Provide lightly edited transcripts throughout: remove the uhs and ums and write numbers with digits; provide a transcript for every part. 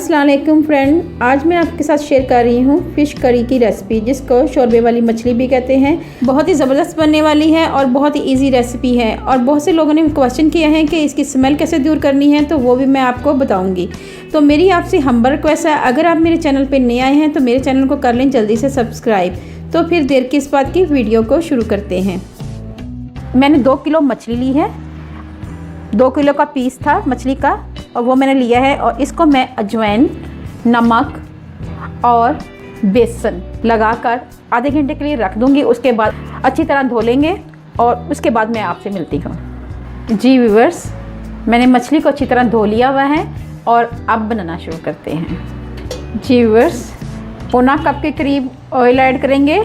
अस्सलाम वालेकुम फ्रेंड, आज मैं आपके साथ शेयर कर रही हूँ फ़िश करी की रेसिपी, जिसको शोरबे वाली मछली भी कहते हैं। बहुत ही ज़बरदस्त बनने वाली है और बहुत ही इजी रेसिपी है। और बहुत से लोगों ने क्वेश्चन किया है कि इसकी स्मेल कैसे दूर करनी है, तो वो भी मैं आपको बताऊँगी। तो मेरी आपसे हम्बल रिक्वेस्ट है, अगर आप मेरे चैनल पर नए आए हैं तो मेरे चैनल को कर लें जल्दी से सब्सक्राइब। तो फिर देर किस बात की, वीडियो को शुरू करते हैं। मैंने 2 किलो मछली ली है, 2 किलो का पीस था मछली का, और वो मैंने लिया है। और इसको मैं अजवाइन, नमक और बेसन लगाकर आधे घंटे के लिए रख दूंगी। उसके बाद अच्छी तरह धो लेंगे और उसके बाद मैं आपसे मिलती हूँ। जी व्यूअर्स, मैंने मछली को अच्छी तरह धो लिया हुआ है और अब बनाना शुरू करते हैं। जी व्यूअर्स, पौना कप के करीब ऑयल ऐड करेंगे।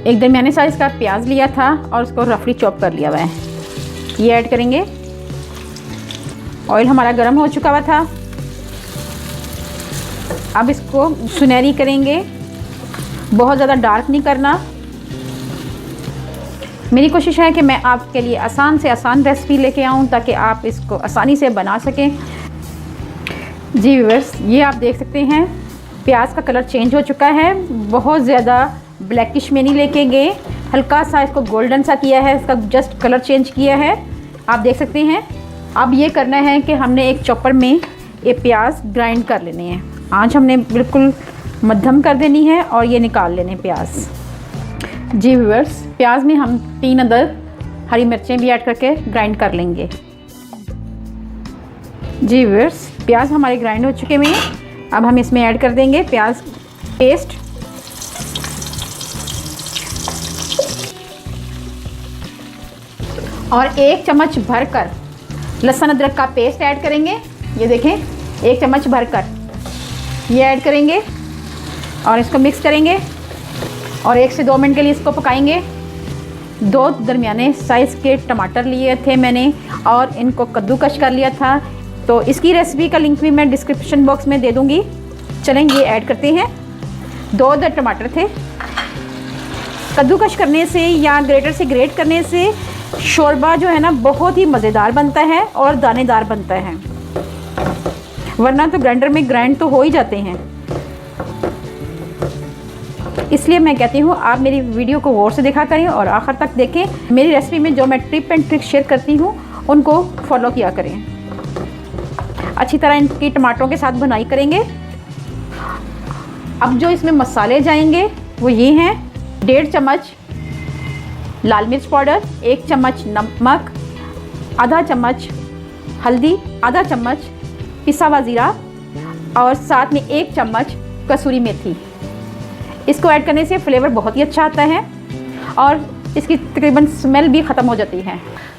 एक दरमियाने साइज़ का प्याज लिया था और उसको रफली चॉप कर लिया हुआ है, ये ऐड करेंगे। ऑयल हमारा गर्म हो चुका हुआ था, अब इसको सुनहरी करेंगे, बहुत ज़्यादा डार्क नहीं करना। मेरी कोशिश है कि मैं आपके लिए आसान से आसान रेसिपी लेके आऊँ ताकि आप इसको आसानी से बना सकें। जी व्यूअर्स, ये आप देख सकते हैं प्याज का कलर चेंज हो चुका है, बहुत ज़्यादा ब्लैकिश में नहीं लेके गए, हल्का सा इसको गोल्डन सा किया है, इसका जस्ट कलर चेंज किया है, आप देख सकते हैं। अब ये करना है कि हमने एक चॉपर में ये प्याज ग्राइंड कर लेने हैं। आंच हमने बिल्कुल मध्यम कर देनी है और ये निकाल लेने प्याज। जी व्यूअर्स, प्याज में हम 3 अदद हरी मिर्चें भी ऐड करके ग्राइंड कर लेंगे। जी व्यूअर्स, प्याज हमारे ग्राइंड हो चुके हैं। अब हम इसमें ऐड कर देंगे प्याज पेस्ट, और 1 चम्मच भरकर लहसुन अदरक का पेस्ट ऐड करेंगे। ये देखें, 1 चम्मच भरकर ये ऐड करेंगे और इसको मिक्स करेंगे और 1 से 2 मिनट के लिए इसको पकाएंगे। 2 दरमियाने साइज़ के टमाटर लिए थे मैंने और इनको कद्दूकश कर लिया था, तो इसकी रेसिपी का लिंक भी मैं डिस्क्रिप्शन बॉक्स में दे दूँगी। चलें, ये ऐड करते हैं। 2 अदद टमाटर थे। कद्दूकश करने से या ग्रेटर से ग्रेट करने से शोरबा जो है ना बहुत ही मज़ेदार बनता है और दानेदार बनता है, वरना तो ग्राइंडर में ग्राइंड तो हो ही जाते हैं। इसलिए मैं कहती हूँ आप मेरी वीडियो को गौर से देखा करें और आखिर तक देखें। मेरी रेसिपी में जो मैं टिप एंड ट्रिक शेयर करती हूँ उनको फॉलो किया करें। अच्छी तरह इनकी टमाटरों के साथ भुनाई करेंगे। अब जो इसमें मसाले जाएंगे वो ये हैं: 1.5 चम्मच लाल मिर्च पाउडर, 1 चम्मच नमक, आधा चम्मच हल्दी, आधा चम्मच पिसा हुआ ज़ीरा और साथ में 1 चम्मच कसूरी मेथी। इसको ऐड करने से फ्लेवर बहुत ही अच्छा आता है और इसकी तकरीबन स्मेल भी ख़त्म हो जाती है।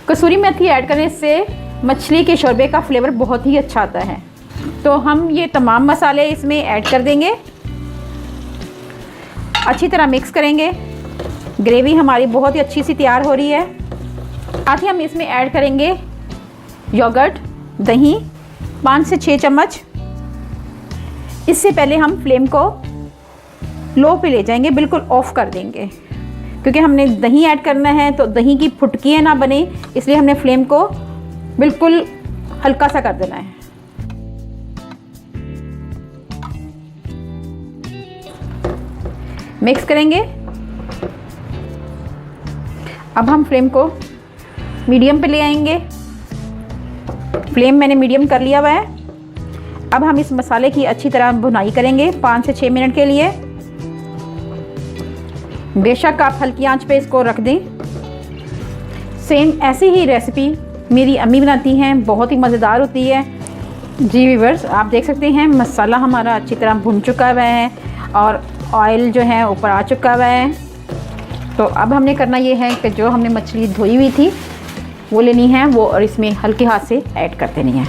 कसूरी मेथी ऐड करने से मछली के शोरबे का फ्लेवर बहुत ही अच्छा आता है। तो हम ये तमाम मसाले इसमें ऐड कर देंगे, अच्छी तरह मिक्स करेंगे। ग्रेवी हमारी बहुत ही अच्छी सी तैयार हो रही है। साथ ही हम इसमें ऐड करेंगे योगर्ट, दही, 5 से 6 चम्मच। इससे पहले हम फ्लेम को लो पे ले जाएंगे, बिल्कुल ऑफ कर देंगे, क्योंकि हमने दही ऐड करना है तो दही की फुटकियाँ ना बने, इसलिए हमने फ्लेम को बिल्कुल हल्का सा कर देना है। मिक्स करेंगे। अब हम फ्लेम को मीडियम पे ले आएंगे। फ्लेम मैंने मीडियम कर लिया हुआ है। अब हम इस मसाले की अच्छी तरह भुनाई करेंगे 5 से 6 मिनट के लिए। बेशक आप हल्की आंच पे इसको रख दें। सेम ऐसी ही रेसिपी मेरी अम्मी बनाती हैं, बहुत ही मज़ेदार होती है। जी व्यूअर्स, आप देख सकते हैं मसाला हमारा अच्छी तरह भुन चुका हुआ है और ऑयल जो है ऊपर आ चुका हुआ है। तो अब हमने करना ये है कि जो हमने मछली धोई हुई थी वो लेनी है वो, और इसमें हल्के हाथ से ऐड कर देनी है।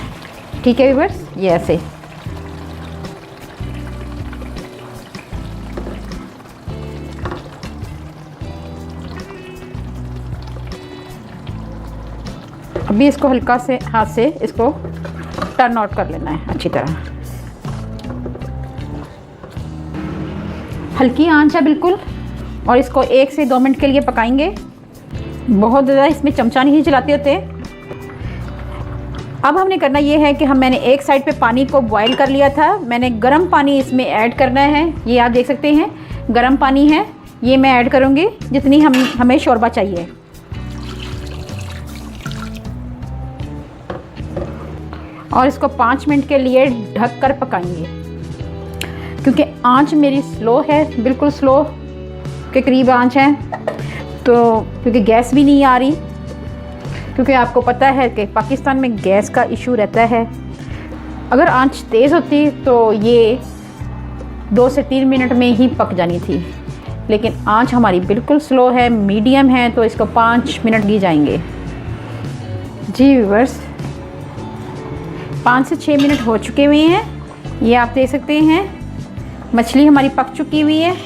ठीक है व्यूअर्स, ये ऐसे। अभी इसको हल्का से हाथ से इसको टर्न आउट कर लेना है अच्छी तरह। हल्की आंच है बिल्कुल, और इसको 1 से 2 मिनट के लिए पकाएंगे। बहुत ज़्यादा इसमें चमचा नहीं चलाते होते। अब हमने करना ये है कि मैंने एक साइड पे पानी को बॉईल कर लिया था, मैंने गर्म पानी इसमें ऐड करना है। ये आप देख सकते हैं गर्म पानी है, ये मैं ऐड करूँगी जितनी हमें शोरबा चाहिए। और इसको 5 मिनट के लिए ढक कर पकाएंगे, क्योंकि आंच मेरी स्लो है, बिल्कुल स्लो के करीब आंच है। तो क्योंकि गैस भी नहीं आ रही, क्योंकि आपको पता है कि पाकिस्तान में गैस का इशू रहता है। अगर आंच तेज़ होती तो ये 2 से 3 मिनट में ही पक जानी थी, लेकिन आंच हमारी बिल्कुल स्लो है, मीडियम है, तो इसको 5 मिनट की जाएंगे। जी व्यूअर्स, 5 से 6 मिनट हो चुके हुए हैं। ये आप देख सकते हैं मछली हमारी पक चुकी हुई है।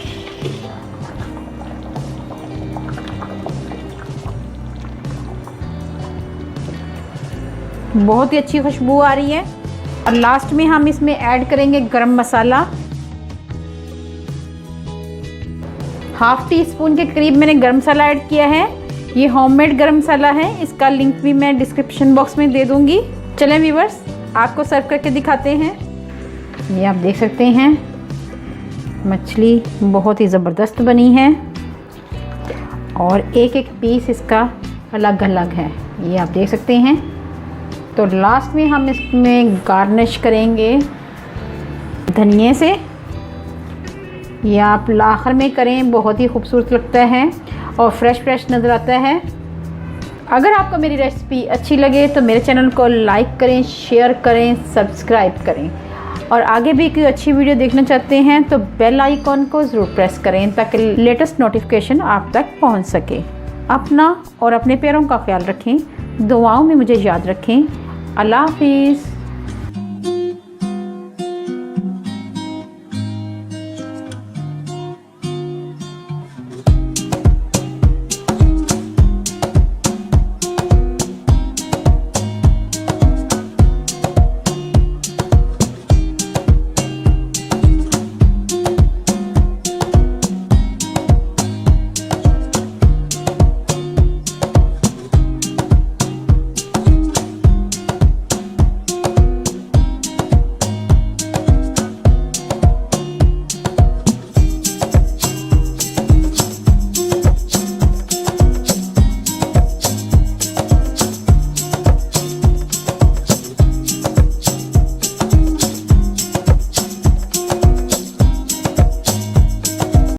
बहुत ही अच्छी खुशबू आ रही है। और लास्ट में हम इसमें ऐड करेंगे गरम मसाला। 1/2 टीस्पून के करीब मैंने गरम मसाला ऐड किया है। ये होममेड गरम मसाला है, इसका लिंक भी मैं डिस्क्रिप्शन बॉक्स में दे दूंगी। चलें व्यूअर्स, आपको सर्व करके दिखाते हैं। ये आप देख सकते हैं मछली बहुत ही ज़बरदस्त बनी है और एक एक पीस इसका अलग अलग है, ये आप देख सकते हैं। तो लास्ट में हम इसमें गार्निश करेंगे धनिए से। ये आप आखिर में करें, बहुत ही खूबसूरत लगता है और फ्रेश नज़र आता है। अगर आपको मेरी रेसिपी अच्छी लगे तो मेरे चैनल को लाइक करें, शेयर करें, सब्सक्राइब करें। और आगे भी कोई अच्छी वीडियो देखना चाहते हैं तो बेल आइकॉन को ज़रूर प्रेस करें ताकि लेटेस्ट नोटिफिकेशन आप तक पहुंच सके। अपना और अपने प्यारों का ख्याल रखें, दुआओं में मुझे याद रखें। अल्लाह हाफिज़।